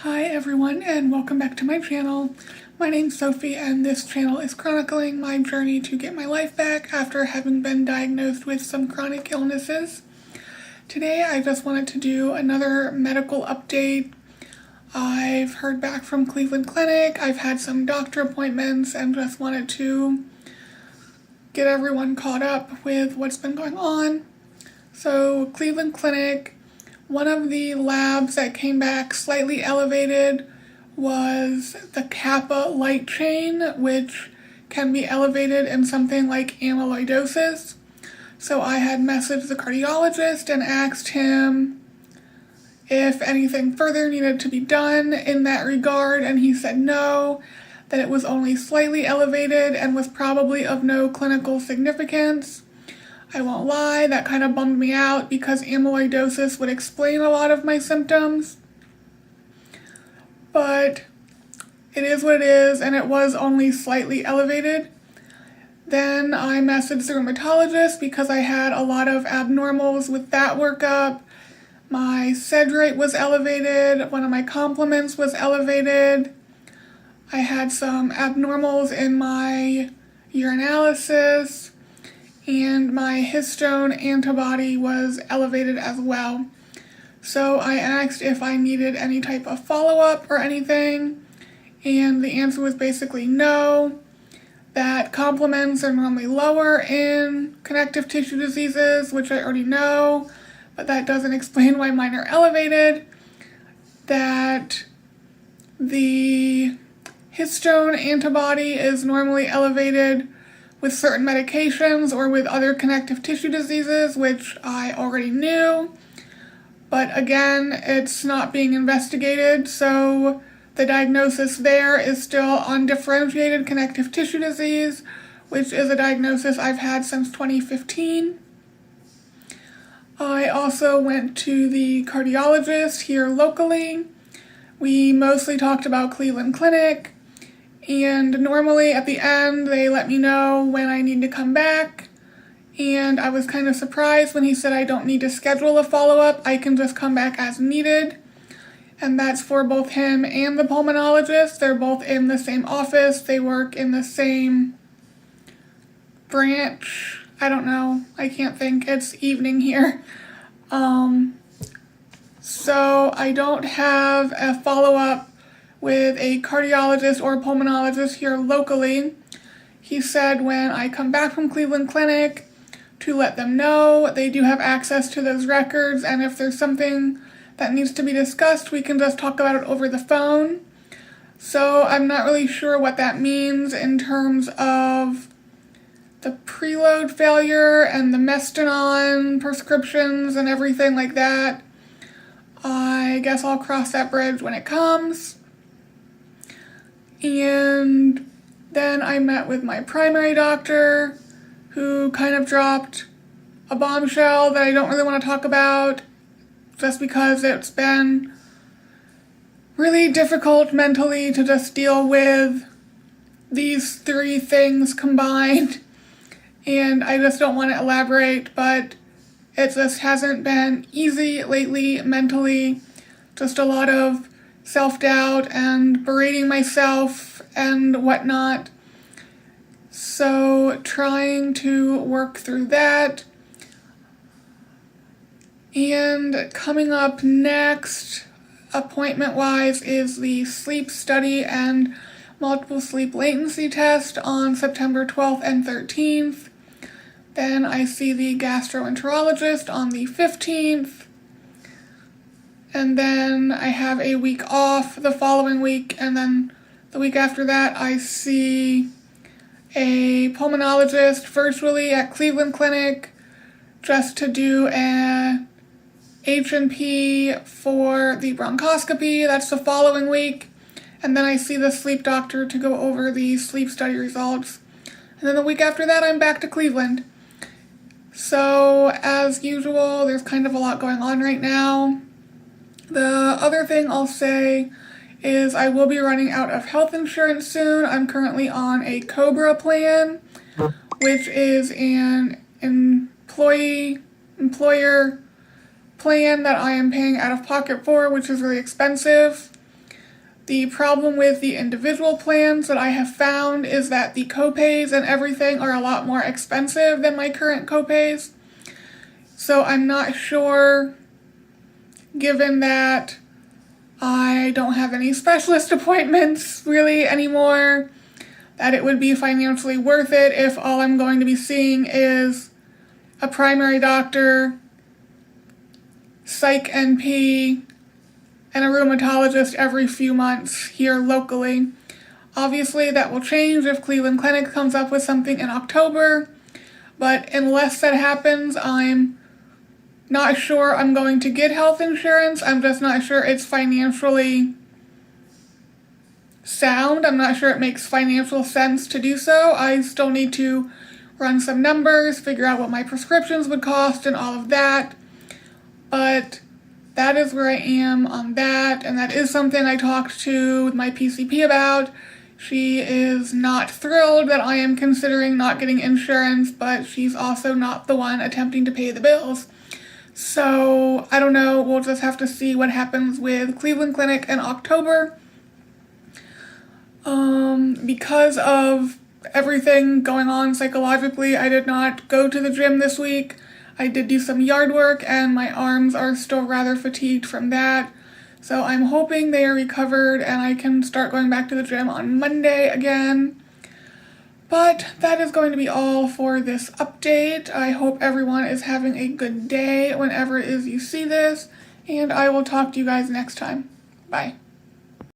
Hi everyone and welcome back to my channel. My name's Sophie and this channel is chronicling my journey to get my life back after having been diagnosed with some chronic illnesses. Today I just wanted to do another medical update. I've heard back from Cleveland Clinic, I've had some doctor appointments and just wanted to get everyone caught up with what's been going on. So Cleveland Clinic, one of the labs that came back slightly elevated was the kappa light chain, which can be elevated in something like amyloidosis. So I had messaged the cardiologist and asked him if anything further needed to be done in that regard, and he said no, that it was only slightly elevated and was probably of no clinical significance. I won't lie, that kind of bummed me out because amyloidosis would explain a lot of my symptoms. But it is what it is, and it was only slightly elevated. Then I messaged the rheumatologist because I had a lot of abnormals with that workup. My sed rate was elevated, one of my complements was elevated. I had some abnormals in my urinalysis. And my histone antibody was elevated as well. So I asked if I needed any type of follow-up or anything, and the answer was basically no, that complements are normally lower in connective tissue diseases, which I already know, but that doesn't explain why mine are elevated, that the histone antibody is normally elevated with certain medications or with other connective tissue diseases, which I already knew. But again, it's not being investigated, so the diagnosis there is still undifferentiated connective tissue disease, which is a diagnosis I've had since 2015. I also went to the cardiologist here locally. We mostly talked about Cleveland Clinic. And normally at the end, they let me know when I need to come back. And I was kind of surprised when he said I don't need to schedule a follow-up. I can just come back as needed. And that's for both him and the pulmonologist. They're both in the same office. They work in the same branch. I don't know. I can't think. It's evening here. So I don't have a follow-up with a cardiologist or a pulmonologist here locally. He said when I come back from Cleveland Clinic to let them know. They do have access to those records, and if there's something that needs to be discussed, we can just talk about it over the phone. So I'm not really sure what that means in terms of the preload failure and the Mestinon prescriptions and everything like that. I guess I'll cross that bridge when it comes. And then I met with my primary doctor, who kind of dropped a bombshell that I don't really want to talk about, just because it's been really difficult mentally to just deal with these three things combined. And I just don't want to elaborate, but it just hasn't been easy lately mentally. Just a lot of self-doubt and berating myself and whatnot. So trying to work through that. And coming up next, appointment-wise, is the sleep study and multiple sleep latency test on September 12th and 13th. Then I see the gastroenterologist on the 15th. And then I have a week off the following week, and then the week after that I see a pulmonologist virtually at Cleveland Clinic just to do a H&P for the bronchoscopy. That's the following week. And then I see the sleep doctor to go over the sleep study results. And then the week after that I'm back to Cleveland. So as usual, there's kind of a lot going on right now. The other thing I'll say is I will be running out of health insurance soon. I'm currently on a COBRA plan, which is an employer plan that I am paying out of pocket for, which is really expensive. The problem with the individual plans that I have found is that the copays and everything are a lot more expensive than my current copays. So I'm not sure, given that I don't have any specialist appointments really anymore, that it would be financially worth it if all I'm going to be seeing is a primary doctor, psych NP, and a rheumatologist every few months here locally. Obviously, that will change if Cleveland Clinic comes up with something in October, but unless that happens, I'm not sure I'm going to get health insurance. I'm just not sure it's financially sound. I'm not sure it makes financial sense to do so. I still need to run some numbers, figure out what my prescriptions would cost and all of that. But that is where I am on that, and that is something I talked to my PCP about. She is not thrilled that I am considering not getting insurance, but she's also not the one attempting to pay the bills. So, I don't know, we'll just have to see what happens with Cleveland Clinic in October. Because of everything going on psychologically, I did not go to the gym this week. I did do some yard work, and my arms are still rather fatigued from that. So I'm hoping they are recovered and I can start going back to the gym on Monday again. But that is going to be all for this update. I hope everyone is having a good day whenever it is you see this, and I will talk to you guys next time. Bye.